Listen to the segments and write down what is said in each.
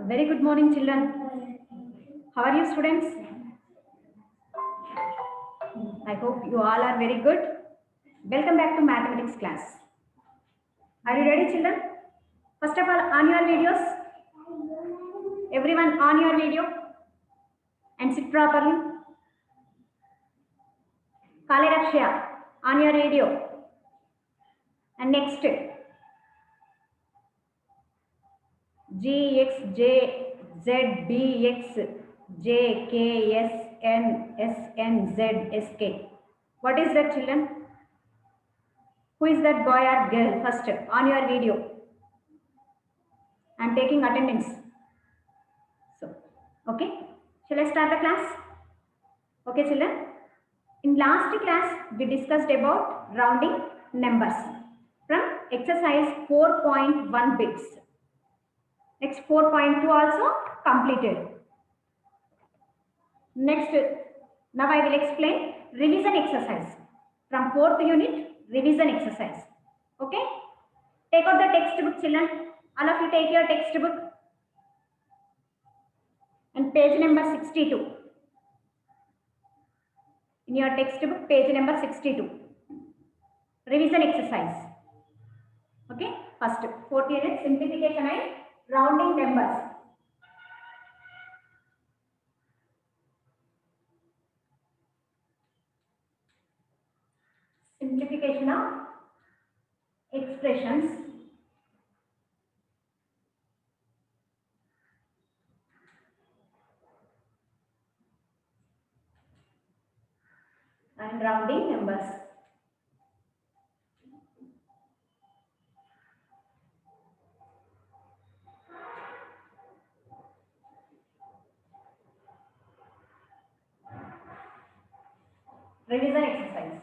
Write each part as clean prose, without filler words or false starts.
A very good morning, children. How are you, students? I hope you all are very good. Welcome back to mathematics class. Are you ready, children? First of all, on your videos. Everyone on your video and sit properly. Kale Rakshya on your video. And next, G, X, J, Z, B, X, J, K, S, N, S, N, Z, S, K. What is that, children? Who is that boy or girl? First, on your video. I am taking attendance. So, okay. Shall I start the class? Okay, children. In last class, we discussed about rounding numbers from exercise 4.1 bits. Next 4.2 also completed. Next, now I will explain revision exercise from 4th unit revision exercise. Okay? Take out the textbook, children. All of you take your textbook and page number 62. In your textbook, page number 62. Revision exercise. Okay? First, 4th unit simplification and rounding numbers. Simplification of expressions. And rounding numbers. Revision exercise.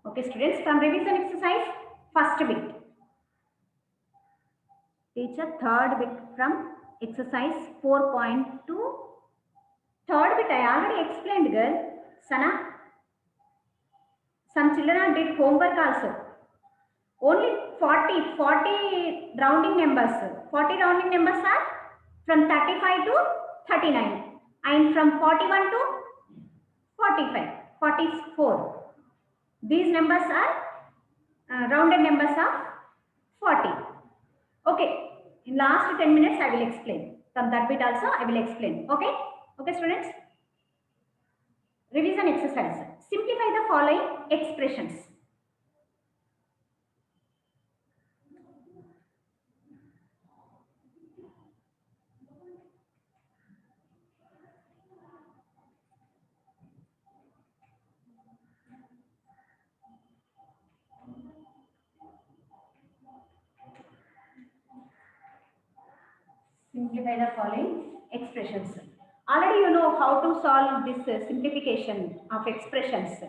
Okay, students, from revision exercise, first bit. Teacher, third bit from exercise 4.2. Third bit I already explained, girl. Sana, some children did homework also. Only 40 rounding numbers. 40 rounding numbers are from 35 to 39 and from 41 to 45, 44. These numbers are rounded numbers of 40. Okay, in last 10 minutes I will explain. From that bit also I will explain. Okay, okay, students. Revision exercise. Simplify the following expressions. Simplify the following expressions. Already you know how to solve this simplification of expressions.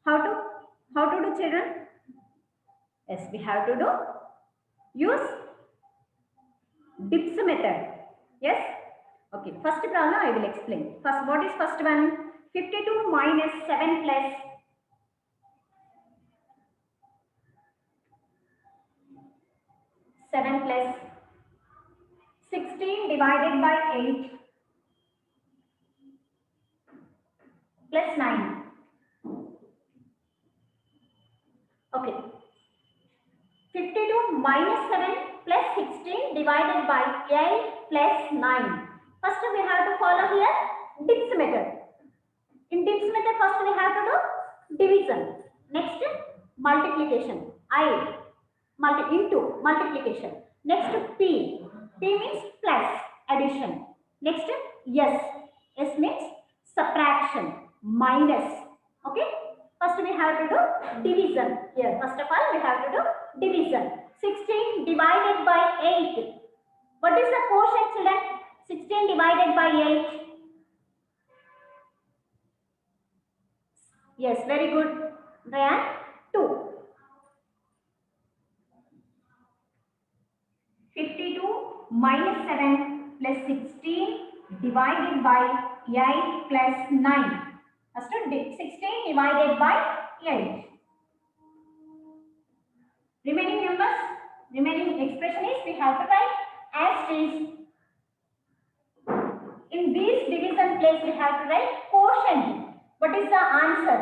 How to do, children? Yes, we have to do use dips method. Yes. Okay. First problem I will explain. First, what is first one? 52 minus 7 plus 7 plus 16 divided by 8 plus 9. Okay. 52 minus 7 plus 16 divided by 8 plus 9. First we have to follow here dips method. In dips method first we have to do division. Next multiplication. I into multiplication. Next P. P means plus addition. Next S. S means subtraction minus. Okay. First we have to do division here. First of all we have to do division. 16 divided by 8. What is the quotient, children? 16 divided by 8. Yes, very good. Ryan, 2. 7 plus 16 divided by 8 plus 9. First 16 divided by 8. Remaining numbers, remaining expression is we have to write as is. In this division place we have to write quotient. What is the answer?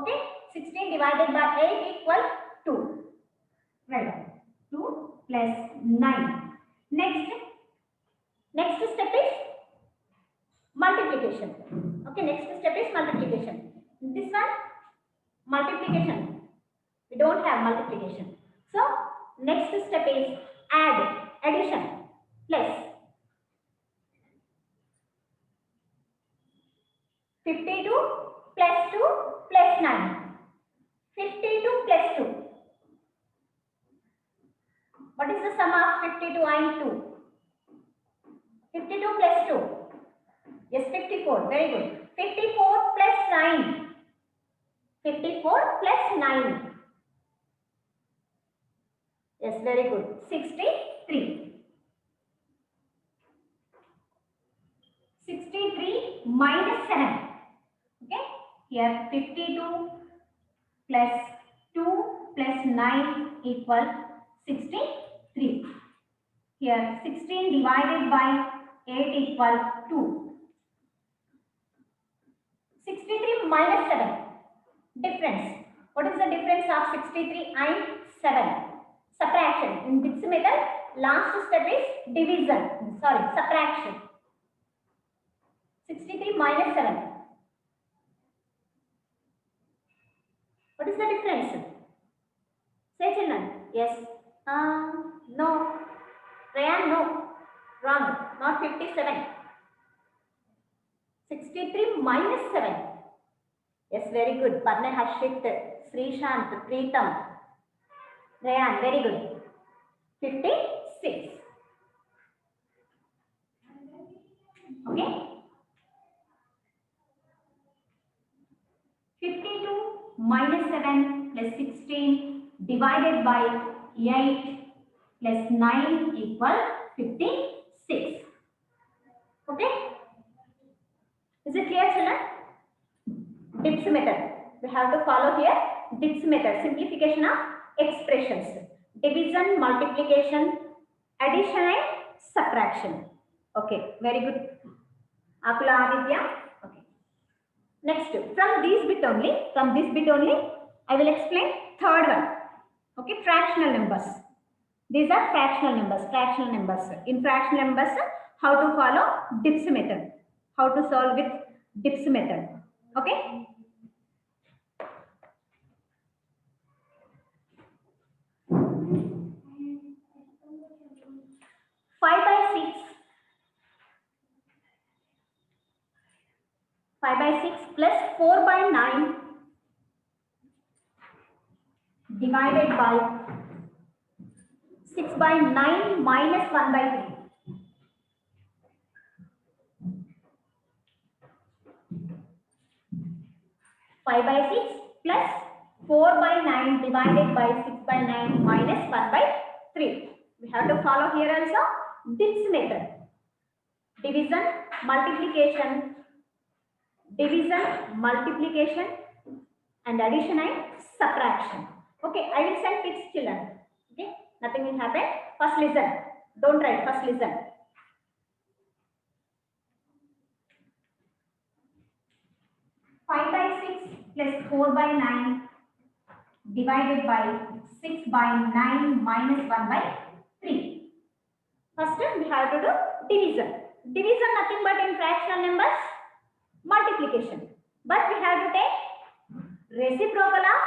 Okay, 16 divided by 8 equal 2. Right. 2 plus 9. Next step is multiplication. Okay, next step is multiplication. This one, multiplication. We don't have multiplication. So, next step is addition. Plus 52 plus 2 plus 9. 52 plus 2. What is the sum of 52 and 2? 52 plus 2. Yes, 54. Very good. 54 plus 9. 54 plus 9. Yes, very good. 63. 63 minus 7. Okay. Here 52 plus 2 plus 9 equal 63. Here 16 divided by 8 equal 2. 63 minus 7. Difference. What is the difference of 63 and 7? Subtraction. In this method, last step is division. Sorry, subtraction. 63 minus 7. What is the difference? Say children. Yes. No. Rayan, no. Wrong. Not 57. 63 minus 7. Yes, very good. Parne Harshit, Srishant, Preetam. Rayan, very good. 56. Okay. 52 minus 7 plus 16 divided by 8 plus 9 equal 56. Okay. Is it clear, children? Dips method. We have to follow here dips method. Simplification of expressions. Division, multiplication, addition and subtraction. Okay. Very good. Akula Aditya. Okay. Next, from this bit only, I will explain third one. Okay, fractional numbers. These are fractional numbers. In fractional numbers, how to follow dips method. How to solve with dips method. Okay. Five by 6 plus 4 by 9 divided by 6 by 9 minus 1 by 3. 5 by 6 plus 4 by 9 divided by 6 by 9 minus 1 by 3. We have to follow here also dips method. Division, multiplication, and addition and subtraction. Okay, I will send tips, children. Okay, nothing will happen. First listen. Don't write. First listen. Five by 6 plus 4 by 9 divided by 6 by 9 minus 1 by 3. First, we have to do division. Division nothing but in fractional numbers, multiplication. But we have to take reciprocal of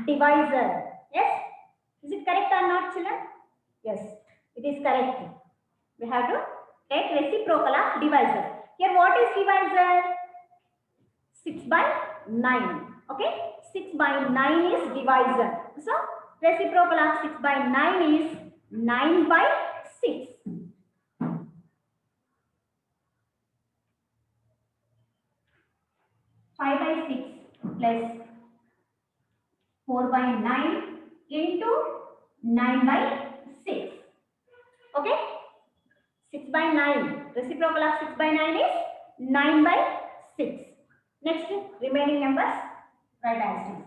divisor. Yes? Is it correct or not, children? Yes, it is correct. We have to take reciprocal of divisor. Here, what is divisor? 6 by 9. Okay? 6 by 9 is divisor. So, reciprocal of 6 by 9 is 9 by 6. 5 by 6 plus 4 by 9 into 9 by 6. Okay? 6 by 9. Reciprocal of 6 by 9 is 9 by 6. Next, remaining numbers, write as it is.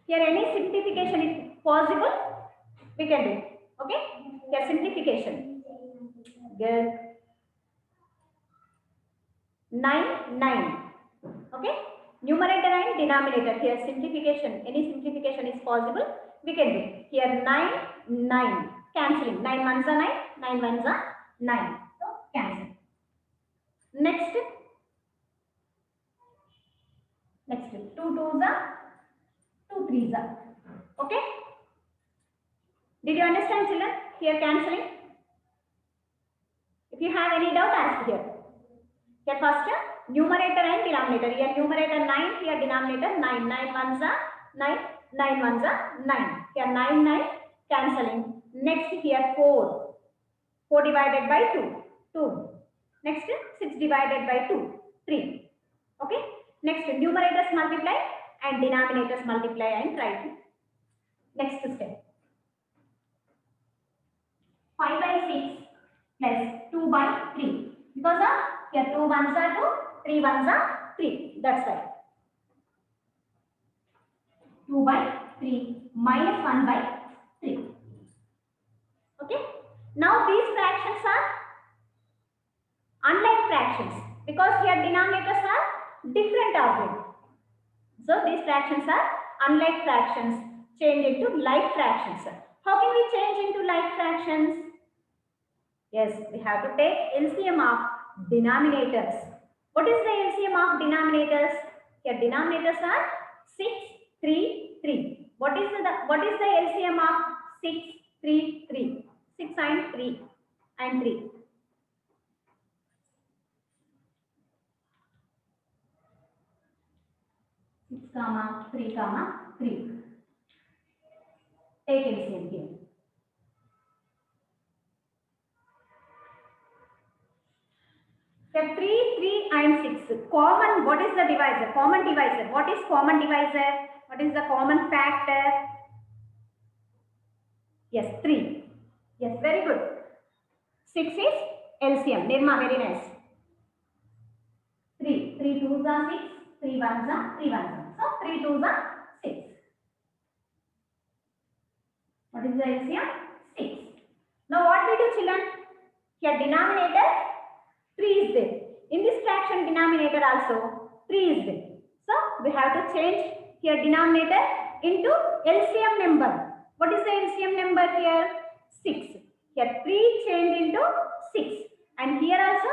Here any simplification is possible, we can do. Okay? Here simplification. Good. 9, 9. Okay? Numerator and denominator. Here simplification. Any simplification is possible, we can do. Here 9, 9. Cancelling. 9 ones are 9, 9 ones are 9. So cancel. Next. Next. 2 twos are 2 threes are. Okay? Did you understand, children? Here cancelling. If you have any doubt, ask here. Here first, numerator and denominator. Here numerator 9, here denominator 9. 9 ones are 9, 9 ones are 9. Here 9, 9, cancelling. Next here 4. 4 divided by 2, 2. Next 6 divided by 2, 3. Okay? Next numerators multiply and denominators multiply and write. Next step. 5 by 6 plus 2 by 3. Because of here 2 ones are 2, 3 ones are 3. That's why. 2 by 3 minus 1 by 3. Okay. Now these fractions are unlike fractions because here denominators are different order. So these fractions are unlike fractions. Change into like fractions. How can we change into like fractions? Yes, we have to take LCM of denominators. What is the LCM of denominators? Here denominators are 6, 3, 3. What is the LCM of 6, 3, 3? 6 and 3 and 3. Six comma 3 comma 3. Take LCM here. So 3, 3 and 6. Common, what is the divisor? Common divisor. What is common divisor? What is the common factor? Yes, 3. Yes, very good. 6 is LCM. Nirma, very nice. 3. 3 twos are 6. 3 ones are 3 ones are. So 3 twos are 6. What is the LCM? 6. Now what we do, children? Here denominator 3 is there. In this fraction denominator also 3 is there. So we have to change here denominator into LCM number. What is the LCM number here? 6. Here 3 change into 6 and here also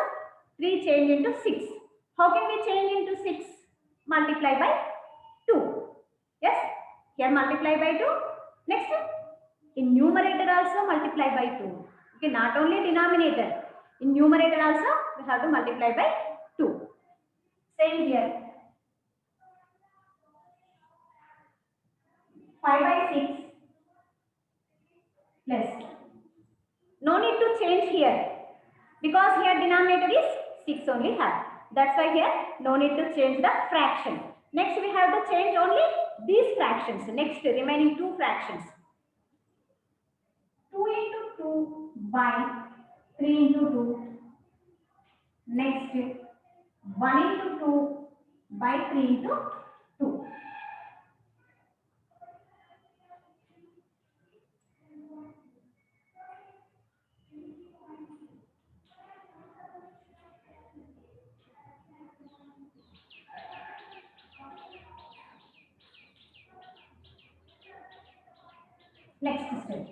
3 change into 6. How can we change into 6? Multiply by 2. Yes? Here multiply by 2. Next, in numerator also multiply by 2. Okay, not only denominator. In numerator also we have to multiply by 2. Same here. 5 by 6 plus. No need to change here because here denominator is 6 only have. That's why here no need to change the fraction. Next we have to change only these fractions. Next remaining 2 fractions. 2 into 2 by 3 into 2. Next 1 into 2 by 3 into 2. Next step.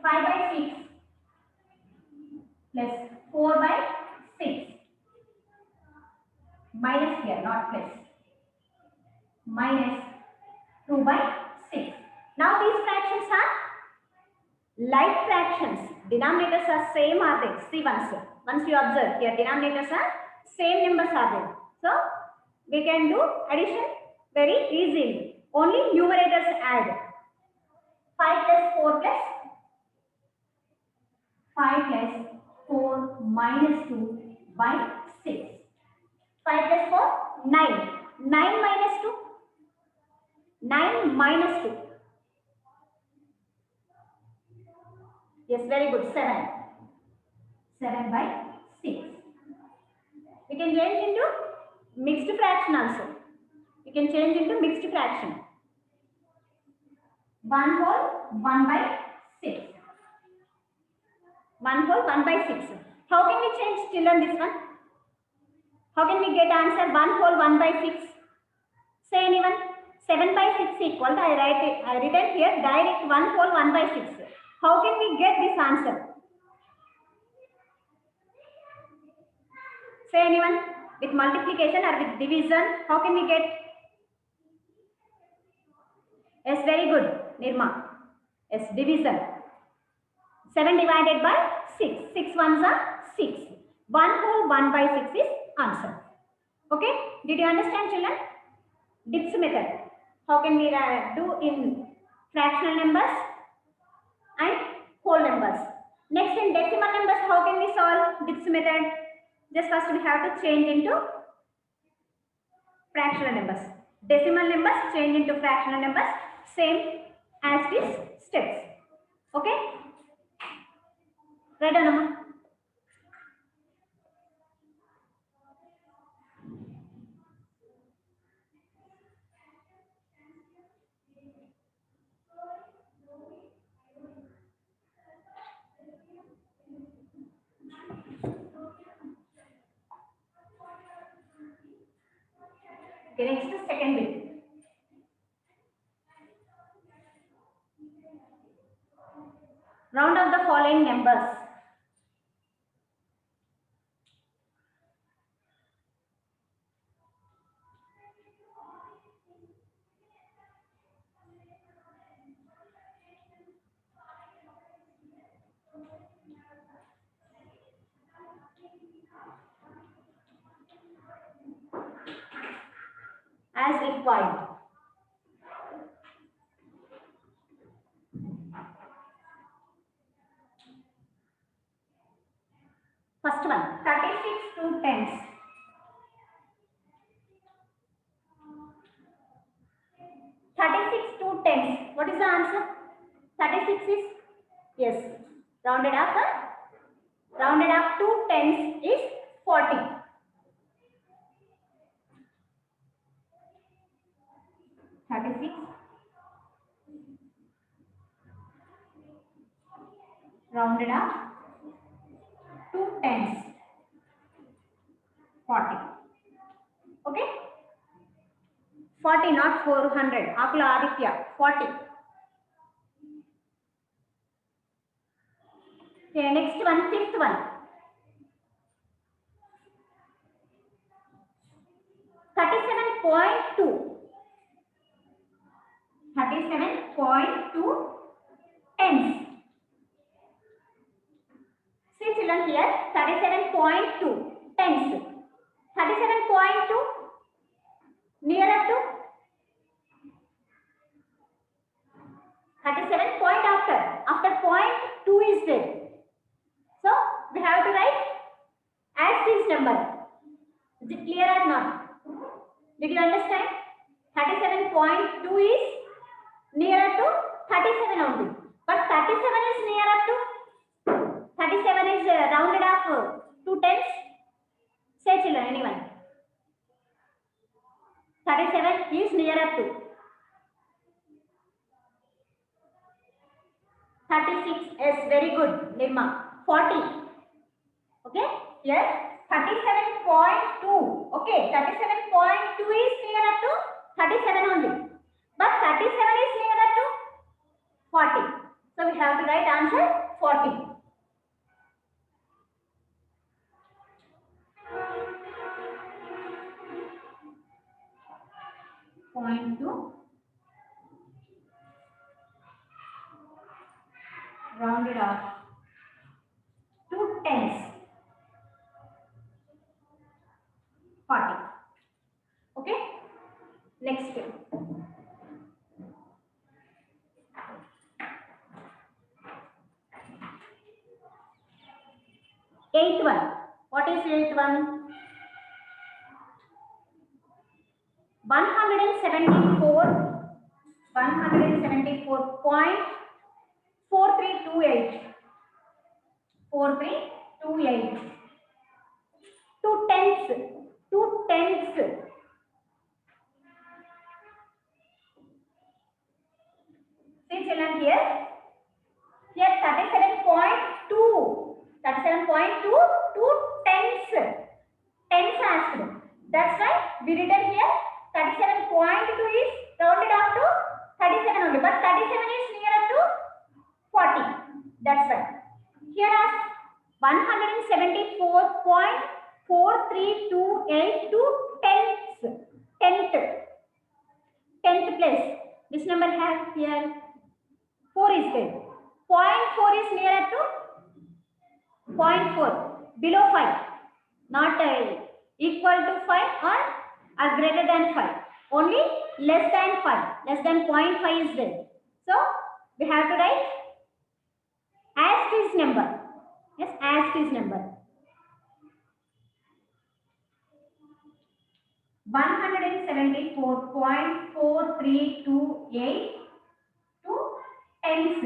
5 by 6 plus 4 by 6. Minus here, not plus. Minus 2 by 6. Now these fractions are like fractions. Denominators are same are they? See once you observe here denominators are same numbers are there. So we can do addition very easily. Only numerators add. 5 plus 4 plus 5 plus 4 minus 2 by 6. 5 plus 4, 9. 9 minus 2. 9 minus 2. Yes, very good. 7. 7 by 6. We can change into mixed fraction also. You can change into mixed fraction. 1 whole 1 by 6. 1 whole 1 by 6. How can we change children this one? How can we get answer 1 whole 1 by 6? Say anyone. 7 by 6 equal to, I written here direct 1 whole 1 by 6. How can we get this answer? Say anyone. With multiplication or with division, how can we get? Yes, very good, Nirma. Yes, division. 7 divided by 6. 6 ones are 6. 1 whole 1 by 6 is answer. Okay? Did you understand, children? Dips method. How can we do in fractional numbers and whole numbers? Next, in decimal numbers, how can we solve dips method? Just first we have to change into fractional numbers. Decimal numbers change into fractional numbers. Same as these steps. Okay? Right on, Amma? Okay, next is second bit. Round up the following numbers. As required. First one, 36 to tens. 36 to tens. What is the answer? 36 is, yes, rounded up to tens is 40. 36 rounded up to tens, 40. Okay? 40, not 400. Akula Aditya, 40. Okay, next one, fifth one. 37.2. 37.2 tens. See children here, 37.2 tens. 37.2 nearer to 37 point after point 2 is there. So we have to write as this number. Is it clear or not? Did you understand? 37.2 is nearer to 37 only. But 37 is nearer to 37 is rounded up to tens. Say children, anyone. 37 is nearer to 36. Yes, very good, Nirma. 40. Okay, here 37.2. Okay, 37.2 is nearer to 37 only. But 37 is nearer to 40. So we have to write answer 40. Point 2 rounded off to tens, 40. Okay, next. Eighth one. What is eighth one? 174.4328. 4 3 2 8. 2 tenths. 2 tenths. See children here. Here 37.2. 37.2 2 tenths. Tenths asked. That's right. We written here 37.2 is rounded up to 37 only, but 37 is nearer to 40. That's right. Here asked 174.4328 to tenths. Tenth place. This number has here 4 is there. 0.4 is nearer to 0.4, below 5, not equal to 5 or greater than 5. Only less than 5, less than 0.5 is there. So we have to write asterisk number. Yes, asterisk number. 174.4328 to tenths.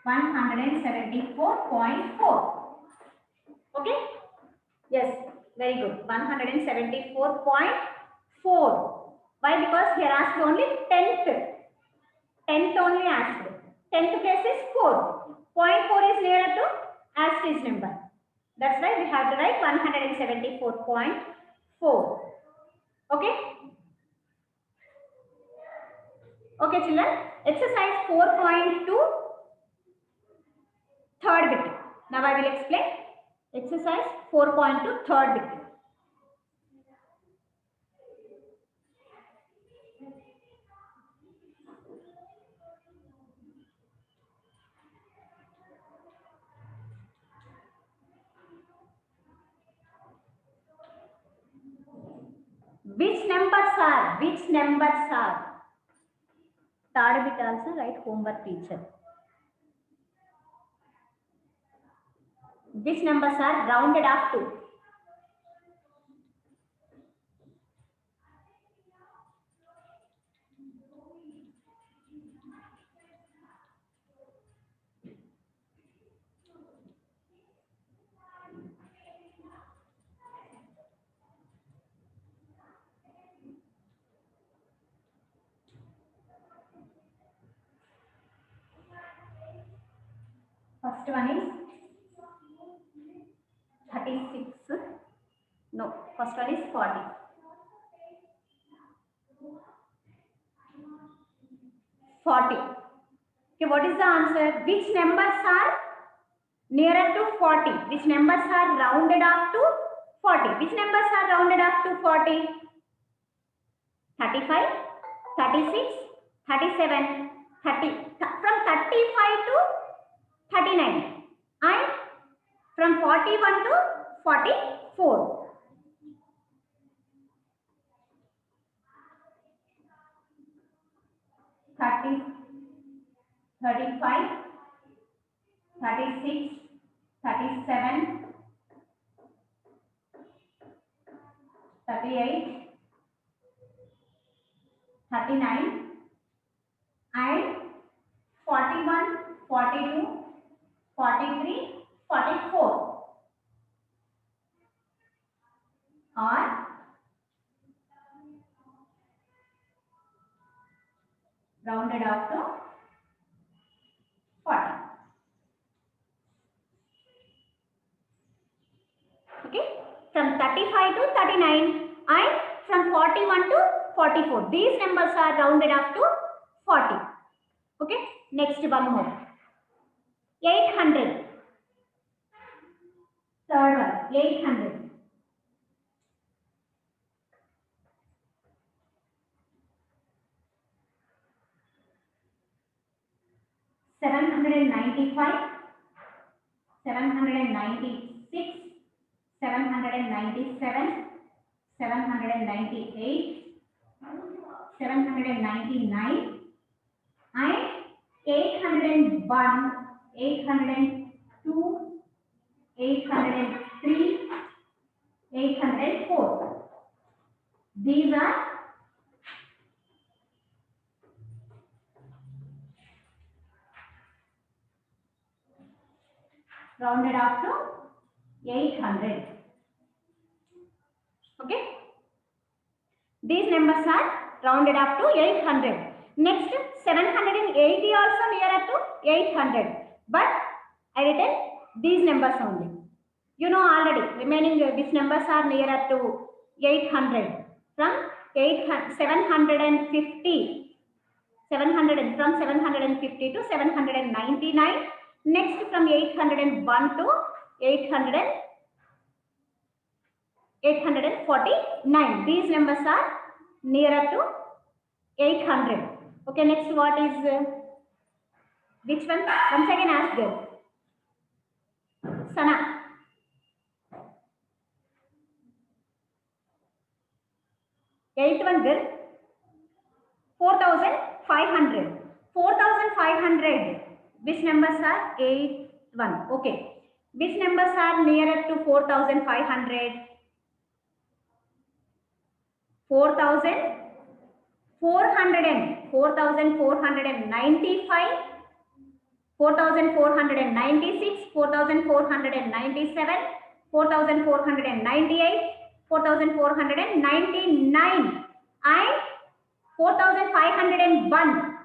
174.4. Okay? Yes, very good. 174.4. Why? Because here asked only tenth. Tenth only asked. Tenth place is 4. 0.4 is nearer to asterisk number. That's why we have to write 174.4. Okay? Okay, children. Exercise 4.2. Third bit. Now I will explain. Exercise 4.2 third bit. Which numbers are? Third bit also write homework teacher. Which numbers are rounded up to? First one is 36. No, first one is 40. 40. Okay, what is the answer? Which numbers are nearer to 40? Which numbers are rounded up to 40? Which numbers are rounded up to 40? 35, 36, 37, 30. From 35 to 39. And from 41 to 44. 30, 35, 36, 37, 38, 39 and 41, 42, 43, 44 are rounded up to 40. Okay, from 35 to 39 and from 41 to 44. These numbers are rounded up to 40. Okay, next one more. 800. Third one, 800. 795, 796, 797, 798, 799 and 801, 802, 803, 804. These are rounded up to 800. Okay, these numbers are rounded up to 800. Next, 780 also nearer to 800, but I written these numbers only. You know already remaining these numbers are nearer to 800 from 750 from 750 to 799. Next, from 801 to 849. These numbers are nearer to 800. Okay, next what is which one? Once again ask girl. Sana. Eighth one girl. 4,500. 4,500. Which numbers are 8 1? Okay. Which numbers are nearer to 4,500? 4,495, 4,496, 4,497, 4,498, 4,499, and 4,501,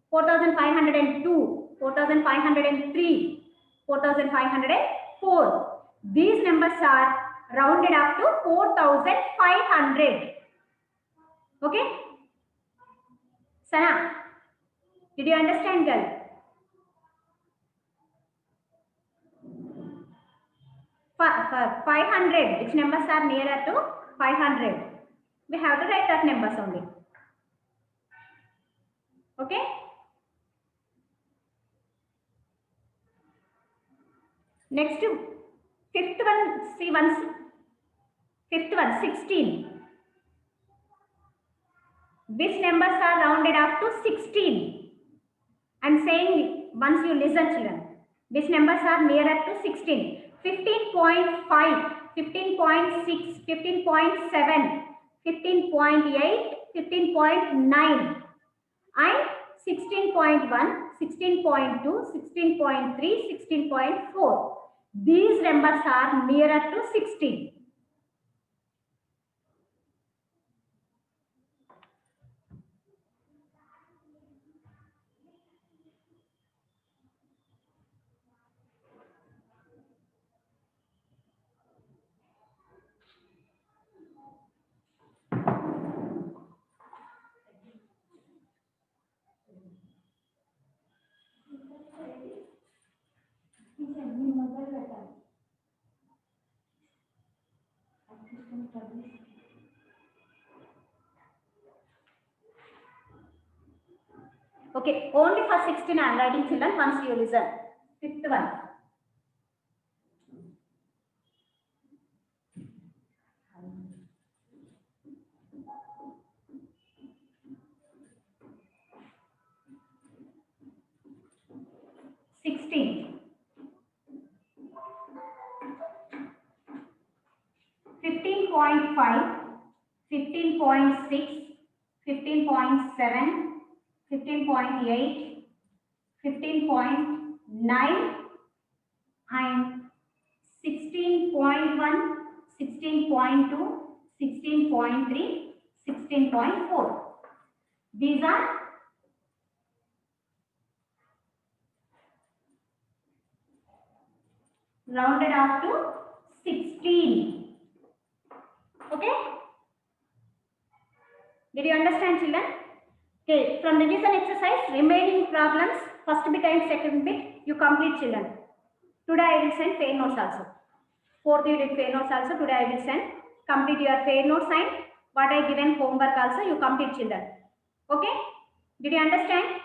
4,502, 4,503, 4,504. These numbers are rounded up to 4,500. Okay? Sana, did you understand, girl? For 500, which numbers are nearer to 500? We have to write that numbers only. Okay? Next, fifth one, see once. Fifth one, 16. Which numbers are rounded up to 16? I am saying once you listen, children. Which numbers are nearer to 16? 15.5, 15.6, 15.7, 15.8, 15.9, and 16.1, 16.2, 16.3, 16.4. These numbers are nearer to 16. Okay, only for 16 I am writing, children, once you listen. Fifth one. $16, 15.5, 15.6, 15.7, 15.8, 15.9, and 16.1, 16.2, 16.3, 16.4. These are rounded up to 16. Okay? Did you understand, children? Okay, from revision exercise, remaining problems, first bit and second bit, you complete, children. Today I will send fair notes also. Fourth you did fair notes also, today I will send. Complete your fair notes and what I given homework also, you complete, children. Okay? Did you understand?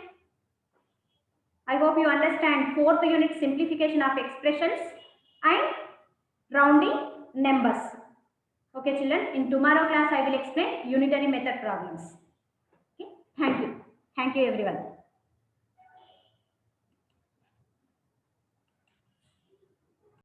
I hope you understand fourth unit, simplification of expressions and rounding numbers. Okay, children, in tomorrow class I will explain unitary method problems. Okay, thank you everyone.